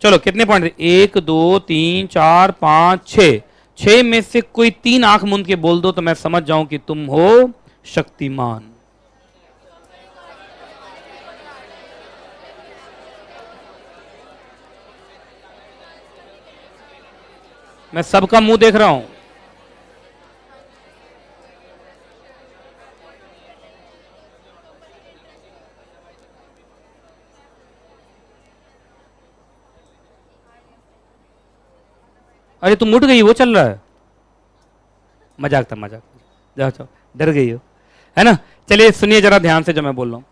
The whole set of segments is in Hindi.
चलो कितने पॉइंट? 1 2 3 4 5 6। 6 में से कोई 3 आंख मूंद के बोल दो तो मैं समझ जाऊं कि तुम हो शक्तिमान। मैं सबका मुंह देख रहा हूं। अरे तुम उठ गई, वो चल रहा है। मजाक था, मजाक। जाओ जाओ, डर गई हो है ना। चलिए सुनिए जरा ध्यान से जो मैं बोल रहा हूं।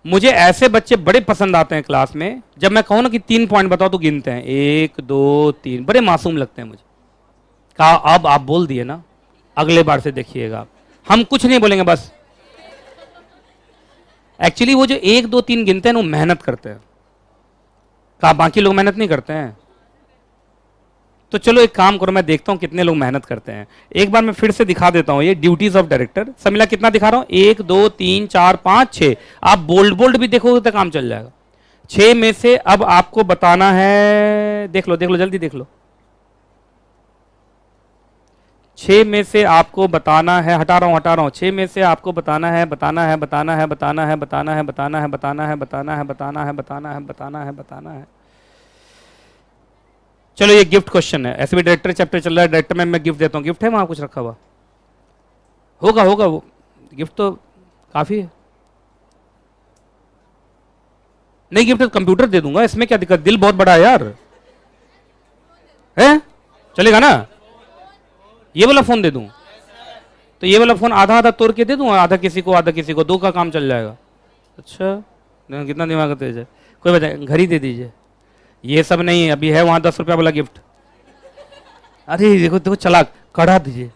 मुझे ऐसे बच्चे बड़े पसंद आते हैं क्लास में, जब मैं कहूं ना कि 3 पॉइंट बताओ तो गिनते हैं, 1 2 3। बड़े मासूम लगते हैं मुझे। कहा अब आप बोल दिए ना, अगले बार से देखिएगा हम कुछ नहीं बोलेंगे बस। एक्चुअली वो जो 1 2 3 गिनते हैं ना, वो मेहनत करते हैं। कहा बाकी लोग मेहनत नहीं करते हैं? तो चलो एक काम करो, मैं देखता हूं कितने लोग मेहनत करते हैं। एक बार मैं फिर से दिखा देता हूं ये ड्यूटीज ऑफ डायरेक्टर। सब मिला कितना दिखा रहा हूं? 1 2 3 4 5 6। आप बोल्ड बोल्ड भी देखोगे तो काम चल जाएगा। 6 में से अब आपको बताना है, देख लो देख लो जल्दी देख लो। 6 में से आपको बताना है, हटा रहा हूं। 6 में से आपको बताना है, बताना है, बताना है, बताना है, बताना है, बताना है, बताना है, बताना है, बताना है, बताना है, बताना है, बताना है। चलो ये गिफ्ट क्वेश्चन है। ऐसे भी डायरेक्टर चैप्टर चल रहा है, डायरेक्टर में मैं गिफ्ट देता हूँ। गिफ्ट है वहां कुछ रखा हुआ? होगा होगा, वो गिफ्ट तो काफी है। नहीं गिफ्ट तो कंप्यूटर दे दूंगा, इसमें क्या दिक्कत? दिल बहुत बड़ा है यार। है चलेगा ना? ये वाला फोन दे दूं तो ये वाला फोन आधा आधा तोड़ के दे दूं, आधा किसी को आधा किसी को, 2 का काम चल जाएगा। अच्छा कितना दिमाग तेज है। कोई बताए, घड़ी दे दीजिए। ये सब नहीं, अभी है वहां 10 रुपया वाला गिफ्ट। अरे देखो देखो चलाक, कढ़ा दीजिए।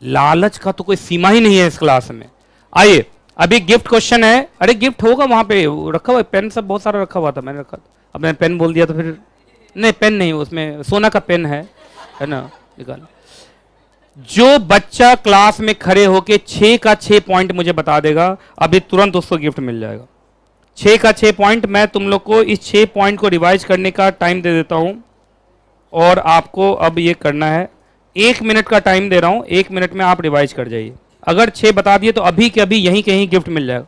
लालच का तो कोई सीमा ही नहीं है इस क्लास में। आइए अभी गिफ्ट क्वेश्चन है। अरे गिफ्ट होगा वहां पे रखा हुआ है, पेन सब बहुत सारा रखा हुआ था, मैंने रखा। अब मैंने पेन बोल दिया तो फिर नहीं, पेन नहीं, उसमें सोना का पेन है ना, निकाल। जो बच्चा क्लास में खड़े होके 6 का 6 पॉइंट मुझे बता देगा, अभी तुरंत उसको गिफ्ट मिल जाएगा। 6 का 6 पॉइंट। मैं तुम लोग को इस 6 पॉइंट को रिवाइज करने का टाइम दे देता हूं, और आपको अब ये करना है। 1 मिनट का टाइम दे रहा हूं, 1 मिनट में आप रिवाइज कर जाइए। अगर 6 बता दिए तो अभी के अभी यहीं कहीं गिफ्ट मिल जाएगा।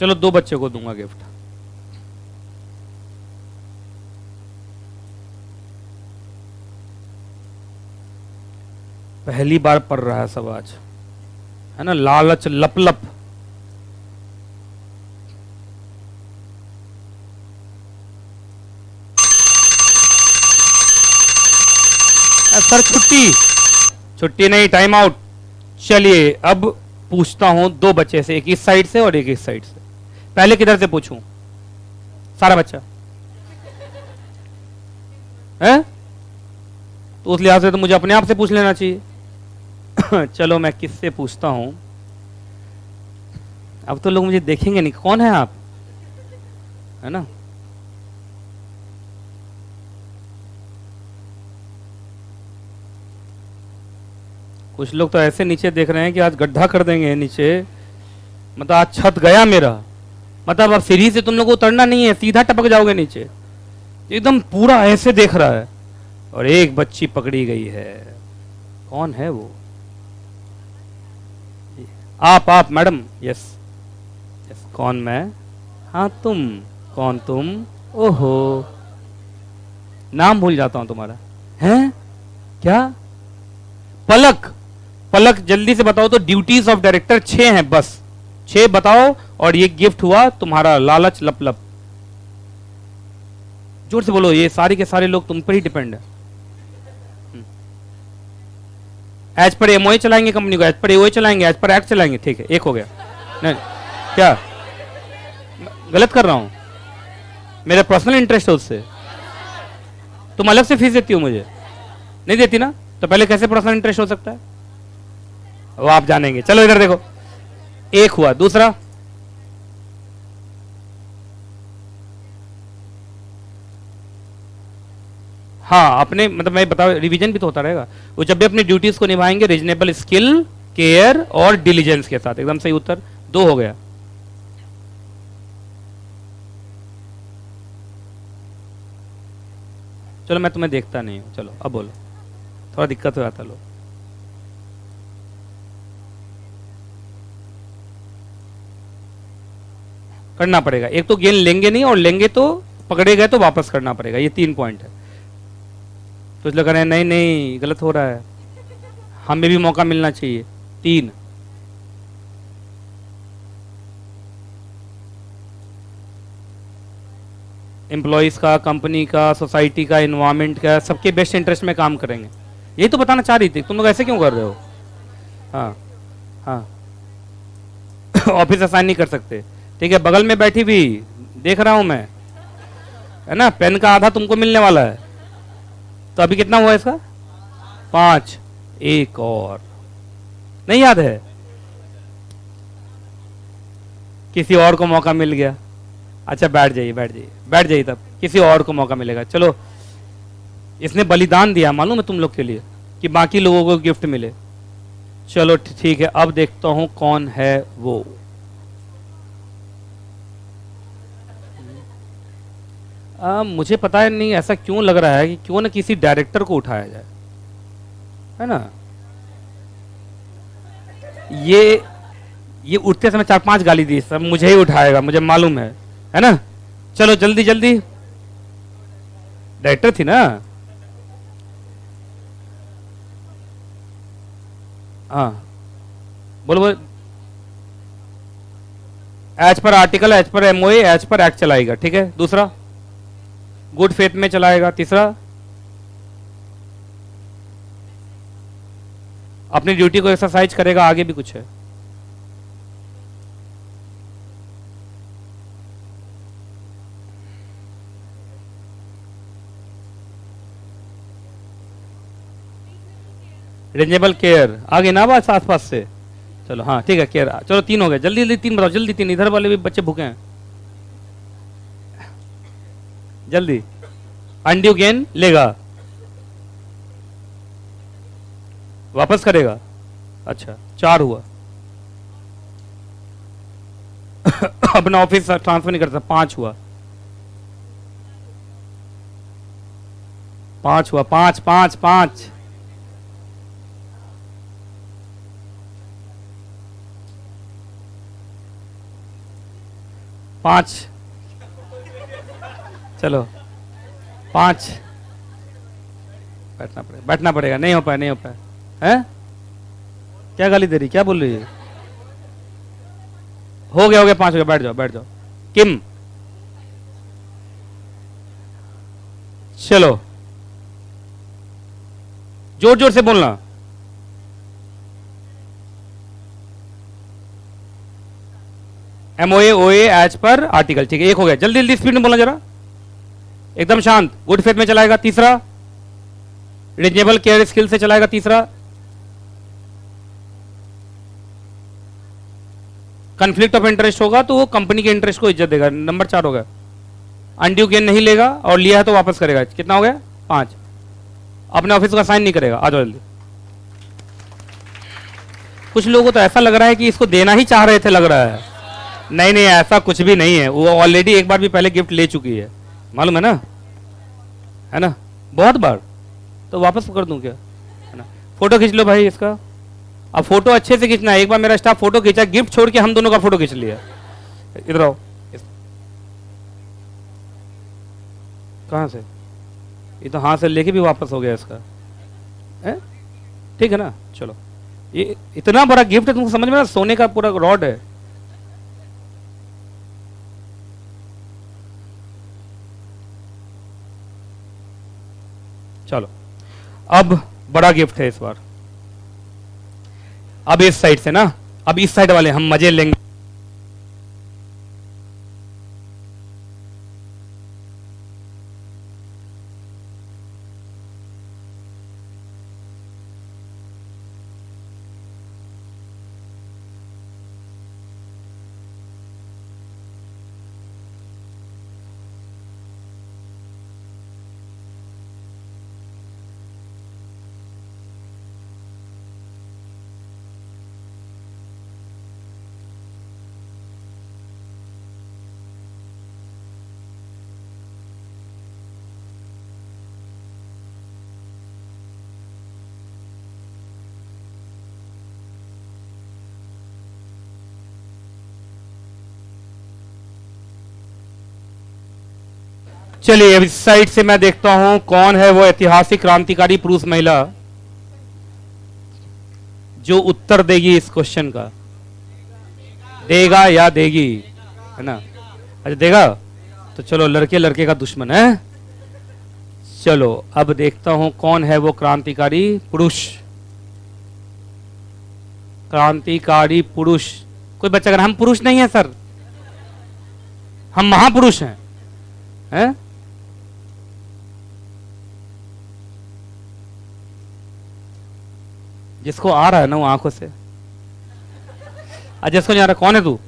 चलो 2 बच्चे को दूंगा गिफ्ट। पहली बार पढ़ रहा है सब आज, है ना। लालच लप लप। सर छुट्टी, छुट्टी नहीं, टाइम आउट। चलिए अब पूछता हूं 2 बच्चे से, एक इस साइड से और एक इस साइड से। पहले किधर से पूछूं? सारा बच्चा है तो उस लिहाज से तो मुझे अपने आप से पूछ लेना चाहिए। चलो मैं किससे पूछता हूं। अब तो लोग मुझे देखेंगे नहीं, कौन है आप, है ना। कुछ लोग तो ऐसे नीचे देख रहे हैं कि आज गड्ढा कर देंगे नीचे, मतलब आज छत गया मेरा, मतलब अब सीढ़ी से तुम लोग को उतरना नहीं है, सीधा टपक जाओगे नीचे। एकदम पूरा ऐसे देख रहा है। और एक बच्ची पकड़ी गई है, कौन है वो? आप मैडम। यस यस, कौन मैं? हाँ तुम, कौन तुम? ओहो, नाम भूल जाता हूं तुम्हारा। हैं क्या? पलक। पलक जल्दी से बताओ तो। ड्यूटीज ऑफ डायरेक्टर 6 हैं बस, 6 बताओ। और ये गिफ्ट हुआ तुम्हारा लालच लप लप। जोर से बोलो, ये सारे के सारे लोग तुम पर ही डिपेंड है। एज पर एमओए चलाएंगे कंपनी को, एज पर एओए चलाएंगे, एज पर एक्ट चलाएंगे, ठीक है, एक हो गया। नहीं क्या गलत कर रहा हूं? मेरा पर्सनल इंटरेस्ट है उससे। तुम अलग से फीस देती हो मुझे? नहीं देती ना, तो पहले कैसे पर्सनल इंटरेस्ट हो सकता है वो आप जानेंगे। चलो इधर देखो, एक हुआ। दूसरा, हाँ अपने मतलब मैं बताओ, रिवीजन भी तो होता रहेगा। वो जब भी अपनी ड्यूटीज को निभाएंगे रीजनेबल स्किल, केयर और डिलीजेंस के साथ। एकदम सही उत्तर, 2 हो गया। चलो मैं तुम्हें देखता नहीं हूं, चलो अब बोलो, थोड़ा दिक्कत हो जाता। लो करना पड़ेगा, एक तो गेन लेंगे नहीं, और लेंगे तो पकड़े गए तो वापस करना पड़ेगा। ये 3 पॉइंट है। तो इसलिए कह रहे हैं नहीं नहीं गलत हो रहा है, हमें भी मौका मिलना चाहिए। 3, एम्प्लॉयज का, कंपनी का, सोसाइटी का, इन्वायरमेंट का, सबके बेस्ट इंटरेस्ट में काम करेंगे। यही तो बताना चाह रही थी, तुम लोग ऐसे क्यों कर रहे हो? हाँ हाँ ऑफिस असाइन नहीं कर सकते, ठीक है। बगल में बैठी भी देख रहा हूं मैं, है ना, पेन का आधा तुमको मिलने वाला है। तो अभी कितना हुआ इसका? 5। एक और नहीं याद है? किसी और को मौका मिल गया। अच्छा बैठ जाइए, बैठ जाइए, बैठ जाइए, तब किसी और को मौका मिलेगा। चलो, इसने बलिदान दिया मालूम है तुम लोग के लिए, कि बाकी लोगों को गिफ्ट मिले। चलो ठीक है, अब देखता हूं कौन है वो। मुझे पता है नहीं, ऐसा क्यों लग रहा है कि क्यों ना किसी डायरेक्टर को उठाया जाए, है ना। ये उठते समय 4-5 गाली दी, सब मुझे ही उठाएगा, मुझे मालूम है ना। चलो जल्दी जल्दी, डायरेक्टर थी ना। हाँ बोलो बोलो। As per article, as per MOA, as per act चलाएगा, ठीक है। दूसरा, गुड फेथ में चलाएगा। तीसरा, अपनी ड्यूटी को एक्सरसाइज करेगा। आगे भी कुछ है? रीजनेबल केयर, आगे ना बात आस पास से। चलो हाँ ठीक है, केयर। चलो 3 हो गए, जल्दी जल्दी 3 बताओ, जल्दी 3। इधर वाले भी बच्चे भूखे हैं, जल्दी। अनड्यू गेन लेगा, वापस करेगा। अच्छा 4 हुआ अपना ऑफिस ट्रांसफर नहीं करता। 5 हुआ, 5 हुआ, 5 5 5। चलो 5। बैठना पड़ेगा, नहीं हो पाया, नहीं हो पाया है। क्या गाली दे रही, क्या बोल रही है? हो गया 5 हो गया, बैठ जाओ बैठ जाओ। किम, चलो जोर जोर से बोलना। एमओए, ओए, एज पर आर्टिकल, ठीक है। 1 हो गया, जल्दी जल्दी स्पीड में बोलना जरा, एकदम शांत। गुड फेथ में चलाएगा। तीसरा, रीजनेबल केयर स्किल से चलाएगा। तीसरा, कंफ्लिक्ट ऑफ इंटरेस्ट होगा तो वो कंपनी के इंटरेस्ट को इज्जत देगा। नंबर 4 होगा। अनड्यू गेन नहीं लेगा, और लिया है तो वापस करेगा। कितना हो गया? 5। अपने ऑफिस का साइन नहीं करेगा। आ जाओ जल्दी। कुछ लोगों को तो ऐसा लग रहा है कि इसको देना ही चाह रहे थे, लग रहा है। नहीं नहीं, ऐसा कुछ भी नहीं है। वो ऑलरेडी एक बार भी पहले गिफ्ट ले चुकी है, मालूम है ना, है ना, बहुत बार। तो वापस कर दूं क्या, है ना। फोटो खींच लो भाई इसका। अब फोटो अच्छे से खींचना है। एक बार मेरा स्टाफ फोटो खींचा, गिफ्ट छोड़ के हम दोनों का फोटो खींच लिया। इधर आओ। कहाँ से? ये तो हाथ से लेके भी वापस हो गया इसका, है? ठीक है ना। चलो, ये इतना बड़ा गिफ्ट है, तुमको समझ में ना, सोने का पूरा रॉड है। चलो अब बड़ा गिफ्ट है इस बार। अब इस साइड से ना, अब इस साइड वाले हम मजे लेंगे। चलिए अब इस साइड से मैं देखता हूं कौन है वो ऐतिहासिक क्रांतिकारी पुरुष महिला जो उत्तर देगी इस क्वेश्चन का। देगा या देगी, है ना? अच्छा देगा, तो चलो लड़के लड़के का दुश्मन है। चलो अब देखता हूं कौन है वो क्रांतिकारी पुरुष। क्रांतिकारी पुरुष कोई बच्चा अगर हम पुरुष नहीं है सर, हम महापुरुष हैं, हैं? जिसको आ रहा है ना वो आंखों से, जिसको नहीं आ रहा कौन है तू?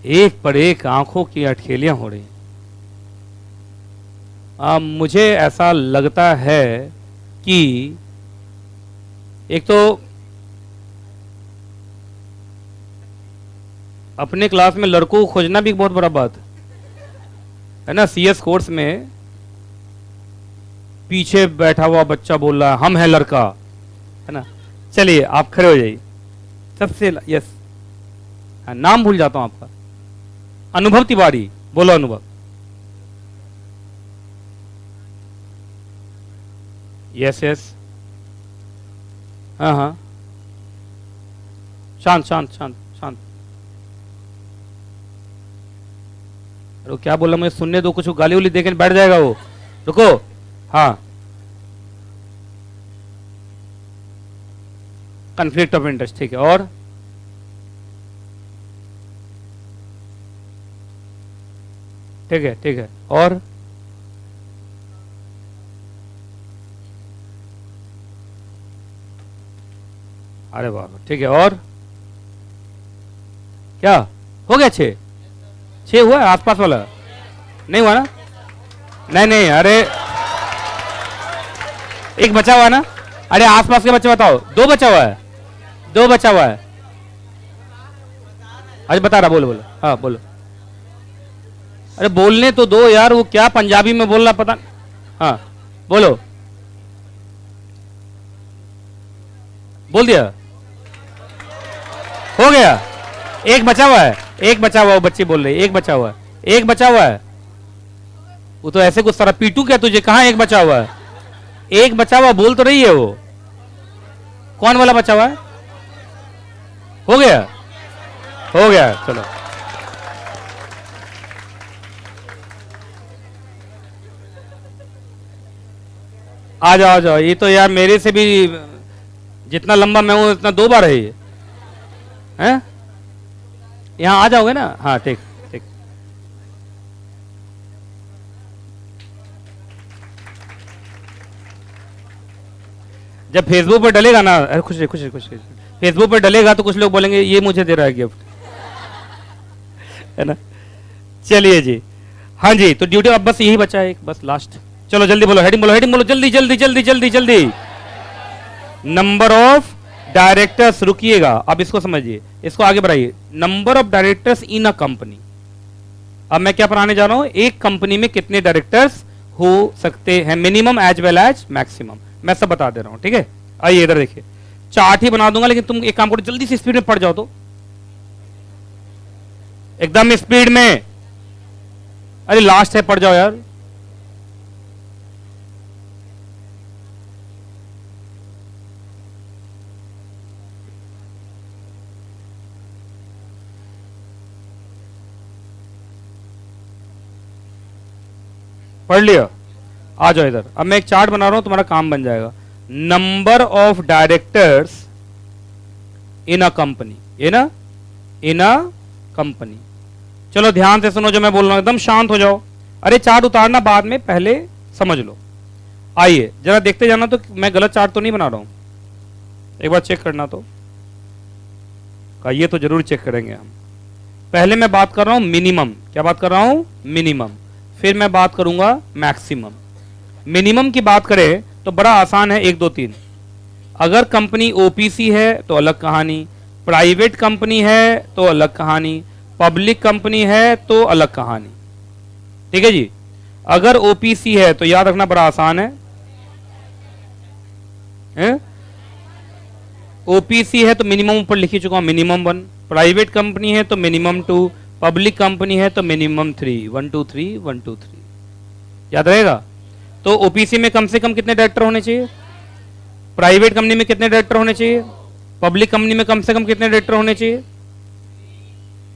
एक पर एक आंखों की अटखेलियां हो रही। मुझे ऐसा लगता है कि एक तो अपने क्लास में लड़कों को खोजना भी बहुत बड़ा बात है ना। सीएस कोर्स में पीछे बैठा हुआ बच्चा बोल रहा है हम है लड़का, है ना? चलिए आप खड़े हो जाइए सबसे। यस, नाम भूल जाता हूं आपका। अनुभव तिवारी, बोलो अनुभव। यस यस, हाँ हाँ, शांत शांत शांत शांत। अरे क्या बोला, मुझे सुनने दो, कुछ गाली उली देके बैठ जाएगा वो। रुको, हाँ, कॉन्फ्लिक्ट ऑफ इंटरेस्ट, ठीक है। और ठीक है ठीक है, और अरे वाह, ठीक है। और क्या हो गया? 6 हुआ है? आसपास वाला नहीं हुआ ना? नहीं नहीं, अरे एक बचा हुआ है ना? अरे आसपास के बच्चे बताओ। 2 बचा हुआ है, 2 बचा हुआ है। आज बता रहा, बोलो बोलो, हाँ बोलो। अरे बोलने तो दो यार, वो क्या पंजाबी में बोल रहा पता। हाँ बोलो, बोल दिया, हो गया। एक बचा हुआ है, एक बचा हुआ है, वो बच्ची बोल रही, एक बचा हुआ है, एक बचा हुआ है। वो तो ऐसे गुस्सा रहा, पीटू क्या तुझे? कहाँ एक बचा हुआ है? एक बचा हुआ बोल तो रही है वो। कौन वाला बचा हुआ है? हो गया, हो गया, चलो। आ जाओ आ जाओ, ये तो यार मेरे से भी जितना लंबा मैं हूं उतना 2 बार है ये, हैं? यहाँ आ जाओगे ना? हाँ ठीक ठीक। जब फेसबुक पर डलेगा ना, अरे खुश रही खुश रही खुश रही, फेसबुक पर डलेगा तो कुछ लोग बोलेंगे ये मुझे दे रहा है गिफ्ट, है ना? चलिए जी, हाँ जी, तो ड्यूटी अब बस यही बचा है एक, बस लास्ट। चलो जल्दी बोलो, हेडिंग बोलो, हेडिंग बोलो, जल्दी जल्दी जल्दी जल्दी जल्दी। नंबर ऑफ डायरेक्टर्स, रुकिएगा अब इसको समझिए, इसको आगे बढ़ाइए। Number of directors in a company. अब मैं क्या पढ़ाने जा रहा हूं? एक कंपनी में कितने डायरेक्टर्स हो सकते हैं, minimum as well as maximum, मैं सब बता दे रहा हूं, ठीक है? आइए इधर देखिए, चार्ट ही बना दूंगा, लेकिन तुम एक काम करो, जल्दी से स्पीड में पढ़ जाओ, तो एकदम स्पीड में। अरे लास्ट है, पढ़ जाओ यार। पढ़ लिया? आ जाओ इधर। अब मैं एक चार्ट बना रहा हूं, तुम्हारा काम बन जाएगा। Number of directors in a company, in a company. चलो ध्यान से सुनो जो मैं बोल रहा हूं, एकदम शांत हो जाओ। अरे चार्ट उतारना बाद में, पहले समझ लो। आइए जरा देखते जाना, तो मैं गलत चार्ट तो नहीं बना रहा हूं, एक बार चेक करना। तो ये तो जरूर चेक करेंगे हम। पहले मैं बात कर रहा हूं मिनिमम, क्या बात कर रहा हूं? मिनिमम। फिर मैं बात करूंगा मैक्सिमम। मिनिमम की बात करें तो बड़ा आसान है, 1 2 3। अगर कंपनी ओपीसी है तो अलग कहानी, प्राइवेट कंपनी है तो अलग कहानी, पब्लिक कंपनी है तो अलग कहानी। ठीक है जी। अगर ओपीसी है तो याद रखना बड़ा आसान है, ओपीसी है तो मिनिमम ऊपर लिख चुका हूं, मिनिमम 1। प्राइवेट कंपनी है तो मिनिमम 2, पब्लिक कंपनी है तो मिनिमम 3, 1 2 3 1 2 3। याद रहेगा। तो ओपीसी में कम से कम कितने डायरेक्टर होने चाहिए? प्राइवेट कंपनी में कितने डायरेक्टर होने चाहिए? पब्लिक कंपनी में कम से कम कितने डायरेक्टर होने चाहिए?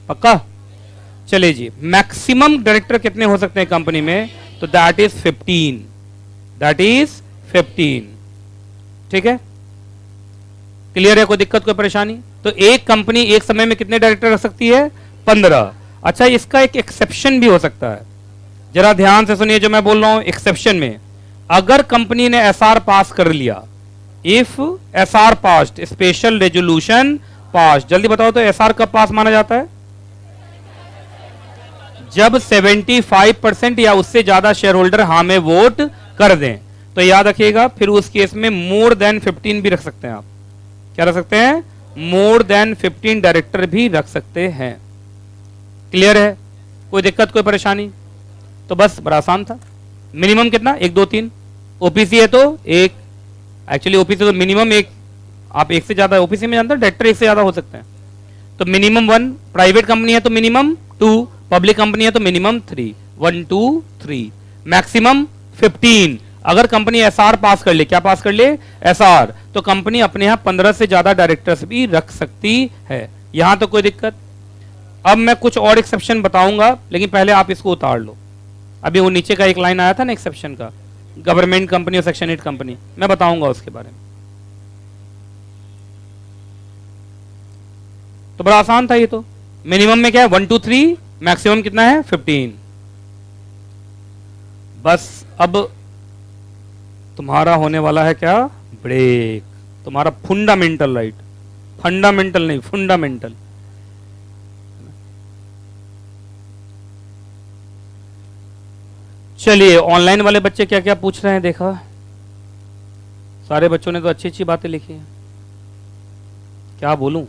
पक्का? चलिए जी, मैक्सिमम डायरेक्टर कितने हो सकते हैं कंपनी में? तो दैट इज 15, दैट इज 15। ठीक है, क्लियर है? कोई दिक्कत, कोई परेशानी? तो एक कंपनी एक समय में कितने डायरेक्टर रख सकती है? 15। अच्छा, इसका एक एक्सेप्शन भी हो सकता है, जरा ध्यान से सुनिए जो मैं बोल रहा हूं। एक्सेप्शन में अगर कंपनी ने एसआर पास कर लिया, if SR passed, special resolution pass, जल्दी बताओ तो एसआर कब पास माना जाता है? जब 75% या उससे ज्यादा शेयर होल्डर हाँ में वोट कर दें। तो याद रखिएगा, फिर उस केस में मोर देन 15 भी रख सकते हैं आप। क्या रख सकते हैं? मोर देन 15 डायरेक्टर भी रख सकते हैं। क्लियर है? कोई दिक्कत, कोई परेशानी? तो बस बड़ा आसान था। मिनिमम कितना? 1 2 3। ओपीसी है तो 1, एक्चुअली ओपीसी तो मिनिमम 1, आप 1 से ज्यादा ओपीसी में जानते हैं डायरेक्टर 1 से ज्यादा हो सकते हैं। तो मिनिमम 1, प्राइवेट कंपनी है तो मिनिमम 2, पब्लिक कंपनी है तो मिनिमम 3, 1 2 3, मैक्सिमम 15। अगर कंपनी एसआर पास कर ले, क्या पास कर ले? एसआर, तो कंपनी अपने यहां 15 से ज्यादा डायरेक्टर्स भी रख सकती है। यहां तो कोई दिक्कत। अब मैं कुछ और एक्सेप्शन बताऊंगा, लेकिन पहले आप इसको उतार लो। अभी वो नीचे का एक लाइन आया था ना एक्सेप्शन का, गवर्नमेंट कंपनी और सेक्शन 8 कंपनी, मैं बताऊंगा उसके बारे में। तो बड़ा आसान था ये तो। मिनिमम में क्या है? 1 2 3, मैक्सिमम कितना है? 15। बस अब तुम्हारा होने वाला है क्या? ब्रेक। तुम्हारा फंडामेंटल राइट, फंडामेंटल नहीं, फंडामेंटल। चलिए, ऑनलाइन वाले बच्चे क्या क्या पूछ रहे हैं देखा। सारे बच्चों ने तो अच्छी अच्छी बातें लिखी हैं, क्या बोलूं।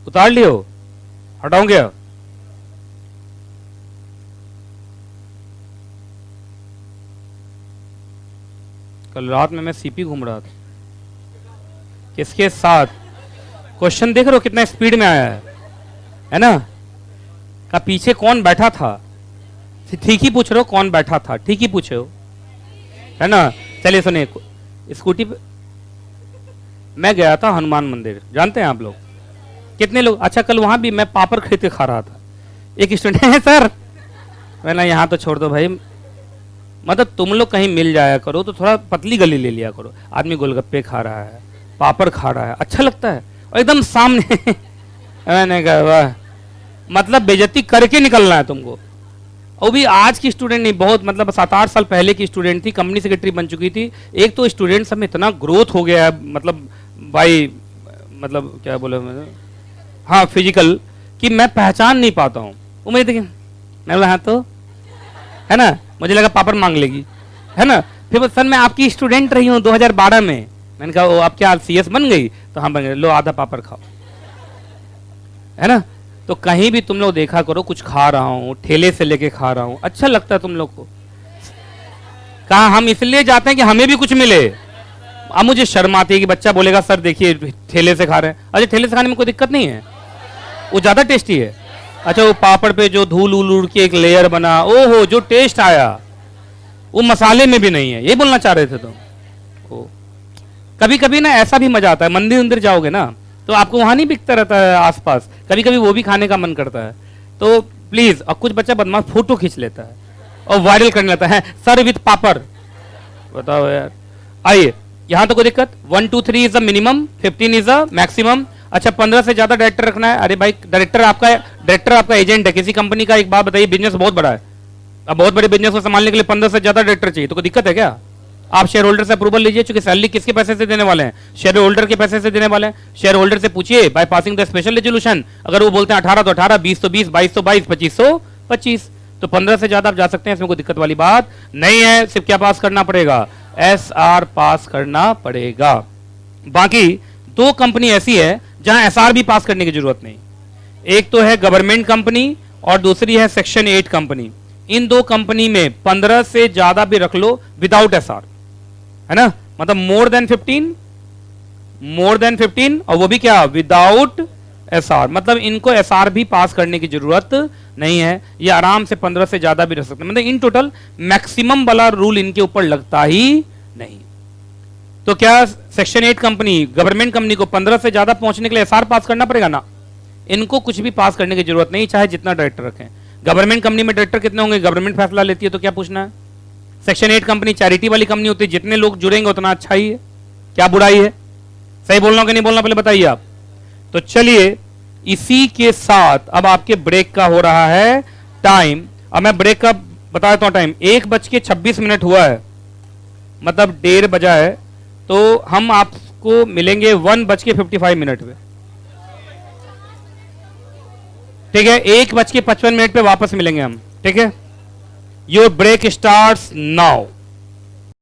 उतार लियो, हटाऊं क्या? कल रात में मैं सीपी घूम रहा था, किसके साथ? क्वेश्चन देख रहे हो कितना स्पीड में आया है ना? का पीछे कौन बैठा था? ठीक ही पूछ रहे हो, कौन बैठा था, ठीक ही पूछे हो, है ना? चलिए सुनिए, स्कूटी पे मैं गया था हनुमान मंदिर, जानते हैं आप लोग? कितने लोग? अच्छा, कल वहां भी मैं पापड़ खरीद के खा रहा था। एक स्टूडेंट है, सर मैंने यहाँ तो छोड़ दो भाई, मतलब तुम लोग कहीं मिल जाया करो तो थोड़ा पतली गली ले लिया करो। आदमी गोलगप्पे खा रहा है, पापड़ खा रहा है, अच्छा लगता है, और एकदम सामने मैंने कहा वाह, मतलब बेइज्जती करके निकलना है तुमको। वो भी आज की स्टूडेंट नहीं, बहुत मतलब 7-8 साल पहले की स्टूडेंट थी, कंपनी सेक्रेटरी बन चुकी थी। एक तो स्टूडेंट सब में इतना ग्रोथ हो गया है, मतलब भाई, मतलब क्या बोले, हाँ फिजिकल, कि मैं पहचान नहीं पाता हूँ। वो मुझे देखिए, मैं बोला हाँ तो है ना, मुझे लगा पापड़ मांग लेगी, है ना। फिर सर मैं आपकी स्टूडेंट रही हूँ 2012 में। मैंने कहा वो आप क्या सीएस बन गई? तो हाँ बन गई, लो आधा पापड़ खाओ, है ना। तो कहीं भी तुम लोग देखा करो, कुछ खा रहा हूँ, ठेले से लेके खा रहा हूँ, अच्छा लगता है तुम लोग को। कहा हम इसलिए जाते हैं कि हमें भी कुछ मिले। अब मुझे शर्म आती है कि बच्चा बोलेगा सर देखिए ठेले से खा रहे हैं। अच्छा, ठेले से खाने में कोई दिक्कत नहीं है, वो ज्यादा टेस्टी है। अच्छा, वो पापड़ पे जो धूल उड़ के एक लेयर बना, ओहो जो टेस्ट आया, वो मसाले में भी नहीं है, ये बोलना चाह रहे थे तुम? ओ कभी कभी ना ऐसा भी मजा आता है, मंदिर मंदिर जाओगे ना तो आपको वहां नहीं बिकता रहता है आसपास, कभी कभी वो भी खाने का मन करता है। तो प्लीज, और कुछ बच्चा बदमाश फोटो खींच लेता है और वायरल करने लगता है, सर विथ पापड़। बताओ यार। आइए, यहां तो कोई दिक्कत। 1 2 3 is the minimum, 15 is the maximum. अच्छा, 15 से ज्यादा डायरेक्टर रखना है। अरे भाई, डायरेक्टर आपका एजेंट है किसी कंपनी का। एक बात बताइए, बिजनेस बहुत बड़ा है, अब बहुत बड़े बिजनेस को संभालने के लिए 15 से ज्यादा डायरेक्टर चाहिए, तो कोई दिक्कत है क्या? आप शेयर होल्डर से अप्रूवल लीजिए, क्योंकि सैलरी किसके पैसे से देने वाले हैं? शेयर होल्डर के पैसे से देने वाले हैं। शेयर होल्डर से पूछिए by passing the special resolution, अगर वो बोलते हैं 18 तो 18, 20 तो 20, 22 तो 22, 25 तो 25। तो 15 से ज्यादा आप जा सकते हैं, इसमें कोई दिक्कत वाली बात नहीं है। सिर्फ क्या पास करना पड़ेगा? एसआर पास करना पड़ेगा। बाकी दो कंपनी ऐसी है जहां एसआर भी पास करने की जरूरत नहीं। एक तो है गवर्नमेंट कंपनी और दूसरी है सेक्शन 8 कंपनी। इन दो कंपनी में 15 से ज्यादा भी रख लो विदाउट एसआर, है ना, मतलब मोर देन 15, और वो भी क्या? Without SR. मतलब इनको एसआर भी पास करने की जरूरत नहीं है, ये आराम से 15 से ज्यादा भी रख सकते हैं। मतलब इन टोटल मैक्सिमम वाला रूल इनके ऊपर लगता ही नहीं। तो क्या सेक्शन 8 कंपनी, गवर्नमेंट कंपनी को 15 से ज्यादा पहुंचने के लिए एसआर पास करना पड़ेगा ना? इनको कुछ भी पास करने की जरूरत नहीं, चाहे जितना डायरेक्टर रखें। गवर्नमेंट कंपनी में डायरेक्टर कितने होंगे? गवर्नमेंट फैसला लेती है, तो क्या पूछना है? सेक्शन 8 कंपनी चैरिटी वाली कंपनी होती है, जितने लोग जुड़ेंगे उतना अच्छा ही है, क्या बुराई है? सही बोलना कि नहीं बोलना, पहले बताइए आप। तो चलिए, इसी के साथ अब आपके ब्रेक का हो रहा है टाइम। अब मैं ब्रेक का बता देता हूं टाइम, 1:26 हुआ है, मतलब 1:30 बजा है। तो हम आपको मिलेंगे 1:55 पे, ठीक है? 1:55 पे वापस मिलेंगे हम, ठीक है? Your break starts now.